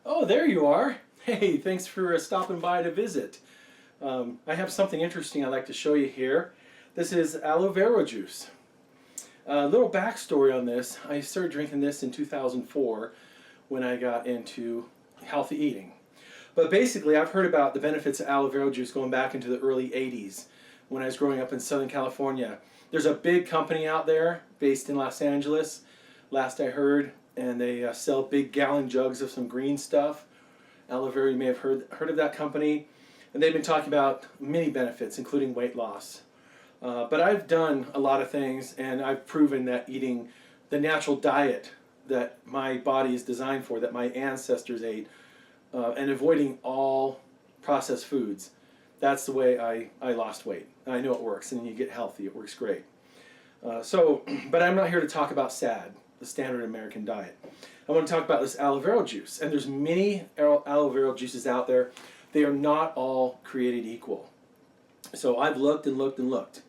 Oh, there you are. Hey, thanks for stopping by to visit. I have something interesting I'd like to show you here. This is aloe vera juice. A little backstory on this. I started drinking this in 2004 when I got into healthy eating. But basically, I've heard about the benefits of aloe vera juice going back into the early 80s when I was growing up in Southern California. There's a big company out there based in Los Angeles, last I heard, and they sell big gallon jugs of some green stuff. Aloe Vera, you may have heard of that company. And they've been talking about many benefits, including weight loss. But I've done a lot of things, and I've proven that eating the natural diet that my body is designed for, that my ancestors ate, and avoiding all processed foods, that's the way I lost weight. And I know it works, and you get healthy. It works great. But I'm not here to talk about SAD, the standard American diet. I want to talk about this aloe vera juice. And there's many aloe vera juices out there. They are not all created equal. So I've looked and looked and looked.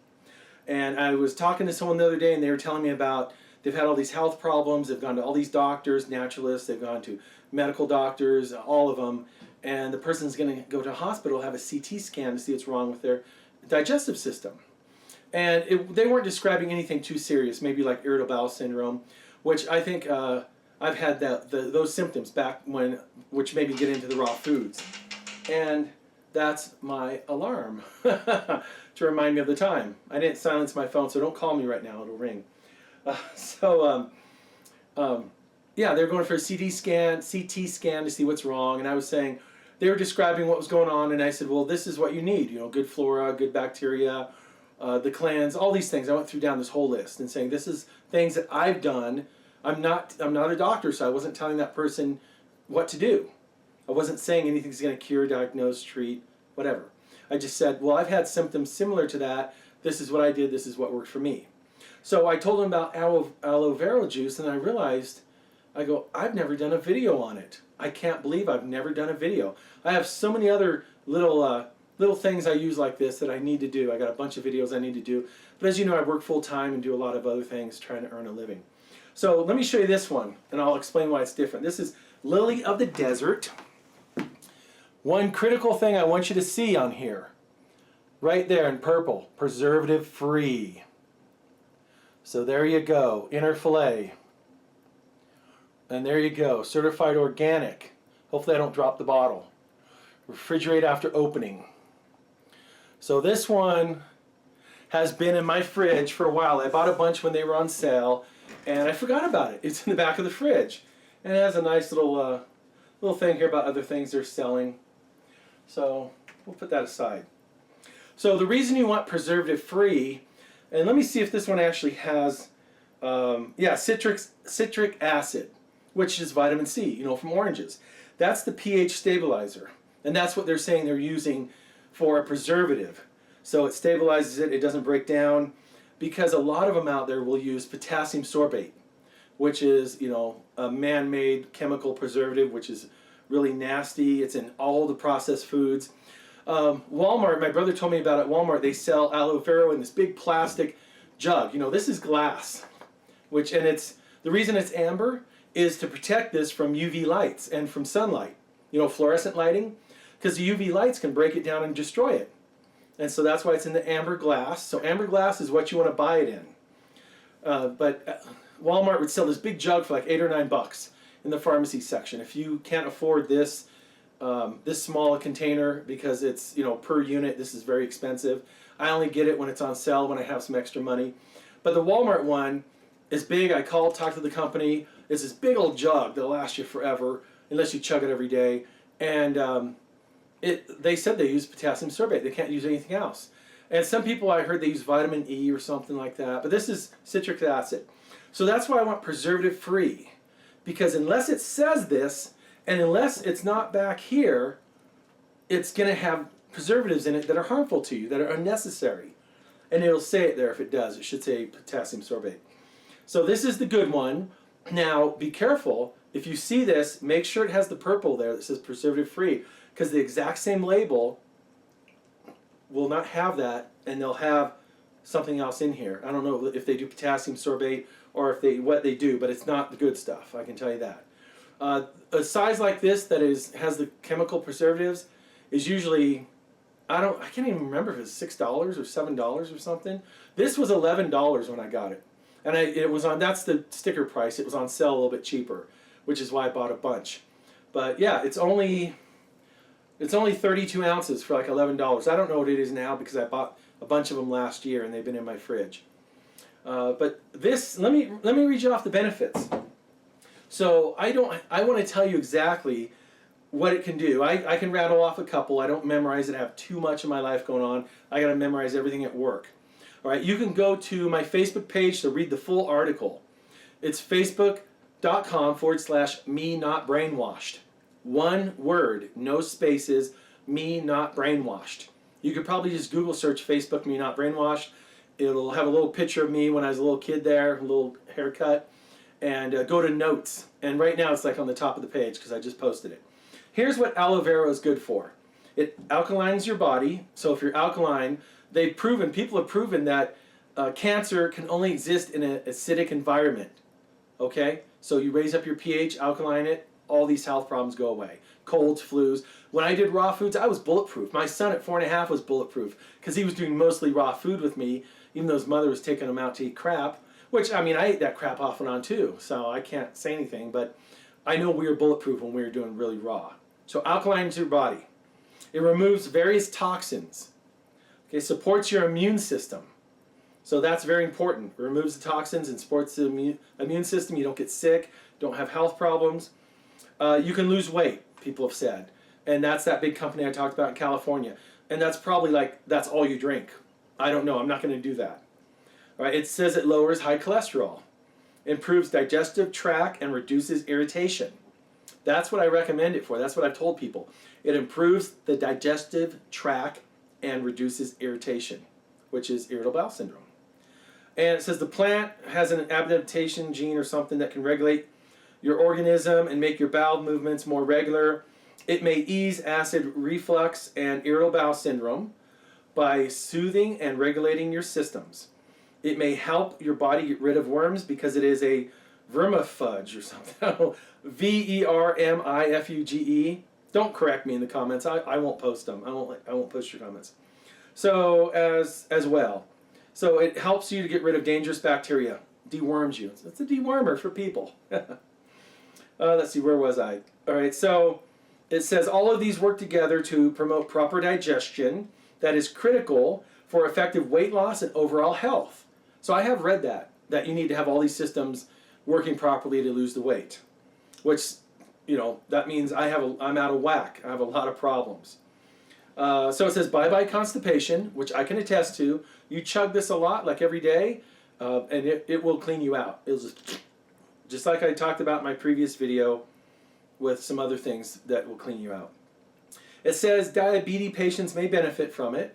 And I was talking to someone the other day, and they were telling me about they've had all these health problems. They've gone to all these doctors, naturalists. They've gone to medical doctors, all of them. And the person's going to go to a hospital, have a CT scan to see what's wrong with their digestive system. And they weren't describing anything too serious, maybe like irritable bowel syndrome, which I think I've had those symptoms back when, which made me get into the raw foods. And that's my alarm to remind me of the time. I didn't silence my phone, so don't call me right now, it'll ring. Yeah, they're going for a CT scan to see what's wrong, and I was saying, they were describing what was going on, and I said, well, this is what you need, good flora, good bacteria, the cleanse, all these things. I went through down this whole list and saying, this is things that I've done. I'm not a doctor, so I wasn't telling that person what to do. I wasn't saying anything's going to cure, diagnose, treat, whatever. I just said, well, I've had symptoms similar to that. This is what I did. This is what worked for me. So I told them about aloe vera juice, and I realized, I go, I've never done a video on it. I can't believe I've never done a video. I have so many other little things I use like this that I need to do. I got a bunch of videos I need to do. But as you know, I work full time and do a lot of other things trying to earn a living. So let me show you this one, and I'll explain why it's different. This is Lily of the Desert. One critical thing I want you to see on here, right there in purple, preservative free. So there you go, inner fillet. And there you go, certified organic. Hopefully I don't drop the bottle. Refrigerate after opening. So this one has been in my fridge for a while. I bought a bunch when they were on sale, and I forgot about it. It's in the back of the fridge. And it has a nice little thing here about other things they're selling. So we'll put that aside. So the reason you want preservative free, and let me see if this one actually has, citric acid, which is vitamin C, from oranges. That's the pH stabilizer. And that's what they're saying they're using for a preservative. So it stabilizes it, it doesn't break down, because a lot of them out there will use potassium sorbate, which is, a man-made chemical preservative, which is really nasty. It's in all the processed foods. Walmart, my brother told me about it. Walmart, they sell aloe vera in this big plastic jug. This is glass, and the reason it's amber is to protect this from UV lights and from sunlight. Fluorescent lighting, because the UV lights can break it down and destroy it. And so that's why it's in the amber glass. So amber glass is what you want to buy it in. But Walmart would sell this big jug for like $8 or $9 in the pharmacy section. If you can't afford this small a container, because it's per unit, this is very expensive. I only get it when it's on sale, when I have some extra money. But the Walmart one is big. I talk to the company. It's this big old jug that'll last you forever, unless you chug it every day. And they said they use potassium sorbate. They can't use anything else. And some people, I heard they use vitamin E or something like that. But this is citric acid. So that's why I want preservative free. Because unless it says this, and unless it's not back here, it's going to have preservatives in it that are harmful to you, that are unnecessary. And it'll say it there if it does. It should say potassium sorbate. So this is the good one. Now, be careful. If you see this, make sure it has the purple there that says preservative free, because the exact same label will not have that, and they'll have something else in here. I don't know if they do potassium sorbate or what they do, but it's not the good stuff, I can tell you that. A size like this that has the chemical preservatives is usually, I can't even remember if it's $6 or $7 or something. This was $11 when I got it, and it was on, that's the sticker price. It was on sale a little bit cheaper, which is why I bought a bunch. But yeah, it's only 32 ounces for like $11. I don't know what it is now because I bought a bunch of them last year and they've been in my fridge. But this, let me read you off the benefits. So I want to tell you exactly what it can do. I can rattle off a couple. I don't memorize it. I have too much of my life going on. I got to memorize everything at work. All right, you can go to my Facebook page to read the full article. It's facebook.com/me not brainwashed. One word, no spaces, me not brainwashed. You could probably just Google search Facebook me not brainwashed. It'll have a little picture of me when I was a little kid there, a little haircut, and go to notes. And right now it's like on the top of the page because I just posted it. Here's what aloe vera is good for. It alkalines your body. So if you're alkaline, people have proven that cancer can only exist in an acidic environment. Okay? So you raise up your pH, alkaline it, all these health problems go away. Colds, flus. When I did raw foods, I was bulletproof. My son at 4.5 was bulletproof because he was doing mostly raw food with me, even though his mother was taking him out to eat crap, which, I mean, I ate that crap off and on too, so I can't say anything, but I know we were bulletproof when we were doing really raw. So alkalines your body. It removes various toxins. Okay, supports your immune system. So that's very important. It removes the toxins and supports the immune system. You don't get sick, don't have health problems. You can lose weight, people have said. And that's that big company I talked about in California. And that's probably like, that's all you drink. I don't know. I'm not going to do that. All right, it says it lowers high cholesterol, improves digestive tract, and reduces irritation. That's what I recommend it for. That's what I've told people. It improves the digestive tract and reduces irritation, which is irritable bowel syndrome. And it says the plant has an adaptation gene or something that can regulate your organism and make your bowel movements more regular. It may ease acid reflux and irritable bowel syndrome by soothing and regulating your systems. It may help your body get rid of worms because it is a vermifuge or something. Vermifuge. Don't correct me in the comments. I won't post them. I won't post your comments. So as well. So it helps you to get rid of dangerous bacteria. Deworms you. It's a dewormer for people. Let's see, where was I? All right, so it says all of these work together to promote proper digestion that is critical for effective weight loss and overall health. So I have read that you need to have all these systems working properly to lose the weight, which, you know, that means I'm out of whack. I have a lot of problems. So it says bye-bye constipation, which I can attest to. You chug this a lot, like every day, and it will clean you out. It'll just like I talked about in my previous video with some other things that will clean you out. It says diabetes patients may benefit from it.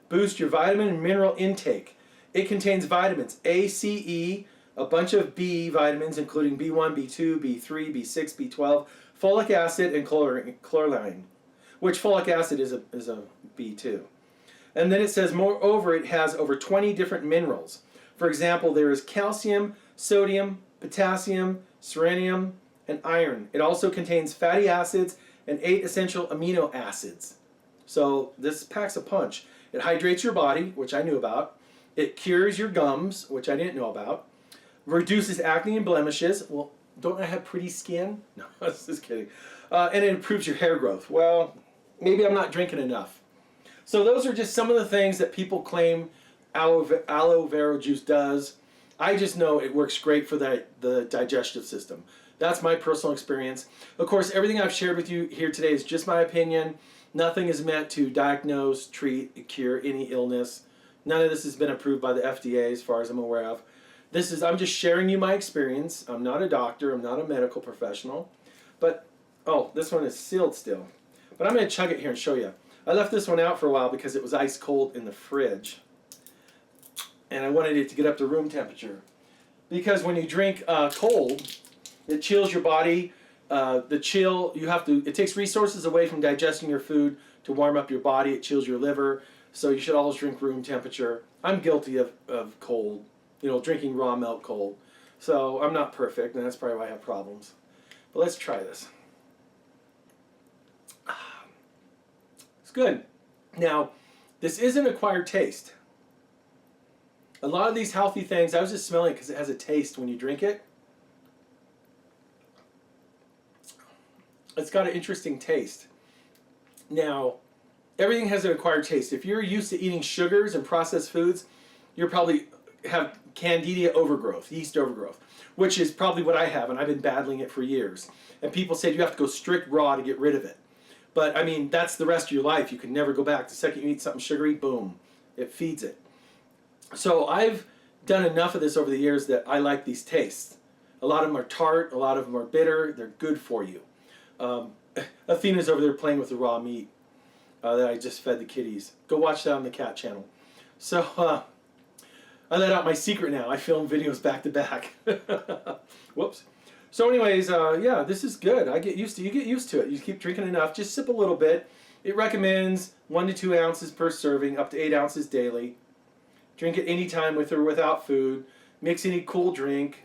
Boost your vitamin and mineral intake. It contains vitamins A, C, E, a bunch of B vitamins, including B1, B2, B3, B6, B12, folic acid, and chlorine, which folic acid is a B2. And then it says, moreover, it has over 20 different minerals. For example, there is calcium, sodium, potassium, selenium, and iron. It also contains fatty acids and 8 essential amino acids. So this packs a punch. It hydrates your body, which I knew about. It cures your gums, which I didn't know about. Reduces acne and blemishes. Well, don't I have pretty skin? No, I was just kidding. And it improves your hair growth. Well, maybe I'm not drinking enough. So those are just some of the things that people claim aloe vera juice does. I just know it works great for the digestive system. That's my personal experience. Of course, everything I've shared with you here today is just my opinion. Nothing is meant to diagnose, treat, cure any illness. None of this has been approved by the FDA as far as I'm aware of. I'm just sharing you my experience. I'm not a doctor. I'm not a medical professional. But, oh, this one is sealed still. But I'm going to chug it here and show you. I left this one out for a while because it was ice cold in the fridge. And I wanted it to get up to room temperature. Because when you drink cold, it chills your body. It takes resources away from digesting your food to warm up your body. It chills your liver. So you should always drink room temperature. I'm guilty of cold, drinking raw milk cold. So I'm not perfect, and that's probably why I have problems. But let's try this. It's good. Now, this is an acquired taste. A lot of these healthy things, I was just smelling it because it has a taste when you drink it. It's got an interesting taste. Now, everything has an acquired taste. If you're used to eating sugars and processed foods, you're probably have candida overgrowth, yeast overgrowth, which is probably what I have, and I've been battling it for years. And people say you have to go strict raw to get rid of it. But, I mean, that's the rest of your life. You can never go back. The second you eat something sugary, boom, it feeds it. So I've done enough of this over the years that I like these tastes. A lot of them are tart, a lot of them are bitter. They're good for you. Athena's over there playing with the raw meat that I just fed the kitties. Go watch that on the cat channel. So I let out my secret now. I film videos back to back. Whoops. So anyways, yeah, this is good. You get used to it. You keep drinking enough. Just sip a little bit. It recommends 1 to 2 ounces per serving, up to 8 ounces daily. Drink it anytime with or without food. Mix any cool drink.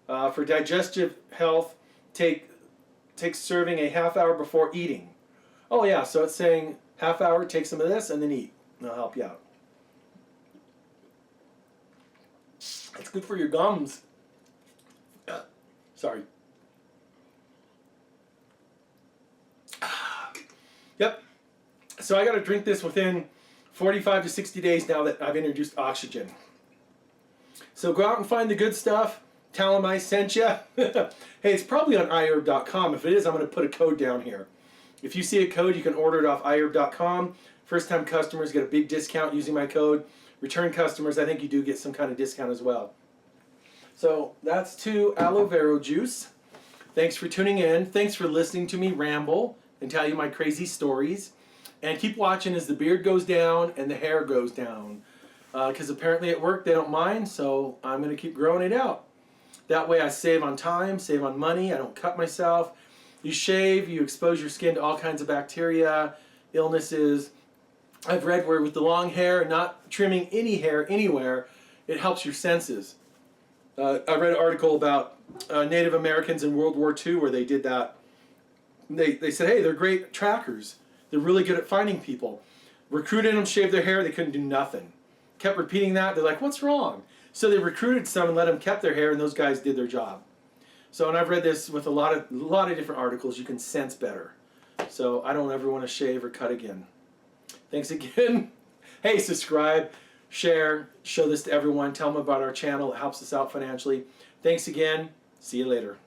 For digestive health, take serving a half hour before eating. Oh yeah, so it's saying half hour, take some of this, and then eat. And I'll help you out. It's good for your gums. Sorry. Yep. So I got to drink this within 45 to 60 days now that I've introduced oxygen. So go out and find the good stuff. Tell them I sent you. Hey, it's probably on iherb.com. If it is, I'm going to put a code down here. If you see a code, you can order it off iherb.com. First-time customers get a big discount using my code. Return customers, I think you do get some kind of discount as well. So that's to aloe vera juice. Thanks for tuning in. Thanks for listening to me ramble and tell you my crazy stories. And keep watching as the beard goes down and the hair goes down. Because apparently at work they don't mind, so I'm going to keep growing it out. That way I save on time, save on money, I don't cut myself. You shave, you expose your skin to all kinds of bacteria, illnesses. I've read where with the long hair, not trimming any hair anywhere, it helps your senses. I read an article about Native Americans in World War II where they did that. They said, hey, they're great trackers. They're really good at finding people. Recruited them, shaved their hair, they couldn't do nothing. Kept repeating that, they're like, what's wrong? So they recruited some and let them keep their hair, and those guys did their job. So, and I've read this with a lot of different articles. You can sense better. So I don't ever want to shave or cut again. Thanks again. Hey, subscribe, share, show this to everyone. Tell them about our channel. It helps us out financially. Thanks again. See you later.